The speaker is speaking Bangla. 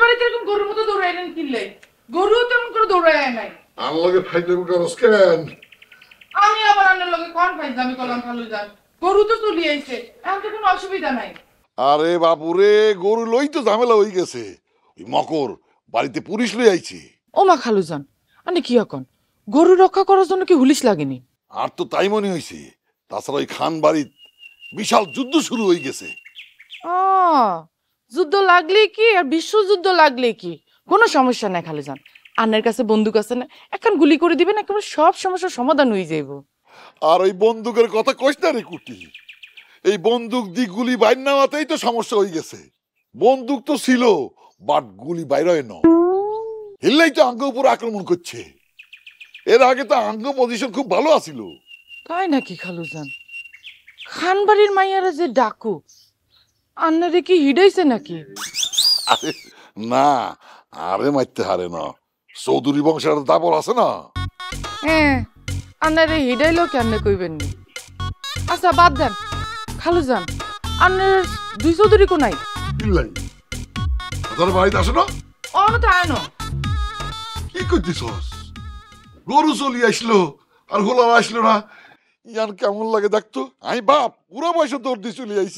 বাড়িতে এরকম গরুর মতো দৌড়াইলেন কিনলে? গরু তেমন করে দৌড়ায় নাই। আর লগে ফাইজলামি করস কেন? আমি আবার আন্নার লগে কোন ফাইজলামি করলাম খালুজান? গরু তো চলি আইছে, এখন তো কোনো অসুবিধা নাই। আরে বাপুরে, গরু লই তো ঝামেলা হয়ে গেছে। ওই মকর বাড়িতে পুলিশ লই আইছে। ও মা খালুজান, আনে কি এখন গরু রক্ষা করার জন্য কি হুলিশ লাগেনি? আর তো তাই মনে হয়েছে। তাছাড়া ওই খান বাড়ির বিশাল যুদ্ধ শুরু হয়ে গেছে। যুদ্ধ লাগলে কি আর বিশ্বযুদ্ধ লাগলে কি, কোনো সমস্যা নাই খালুজান। আন্নের কাছে বন্দুক আছে না, এখন গুলি করে দিবেন, একেবারে সব সমস্যার সমাধান হয়ে যাইব। আর ওই বন্দুকের কথা কইস না রে কুটি। এই বন্দুক দিয়ে গুলি বাইর নেওয়াতেই তো সমস্যা হয়ে গেছে। বন্দুক তো ছিল, বাট গুলি বাইর হয় না। হিল্লাই তো আঙ্গ উপর আক্রমণ করছে। এর আগে তো আঙ্গ পজিশন খুব ভালো আছিল। তাই নাকি খালুজান? খানবাড়ির মাইয়ারা যে ডাকু, আন্নারে কি হিডাইছে নাকি? আরে না, আরে মারতে হারে না। চৌধুরী বংশের দাবর আছে না। হ্যাঁ, আন্নারে হিডাইলো কেমনে কইবেন নি। আচ্ছা বাদ দেন খালুজান, আন্নের দুই চৌধুরী কো নাই? হিল্লাই তোর বাড়িতে আসো না। অন তো আয় না। কি করতেছস? গরু চলি আসলো আর হোলার আসলো না। ইয়ার কেমন লাগে দেখতো। আমি বাপ পুরো বয়সে দৌড় দিয়ে চলে আইছি।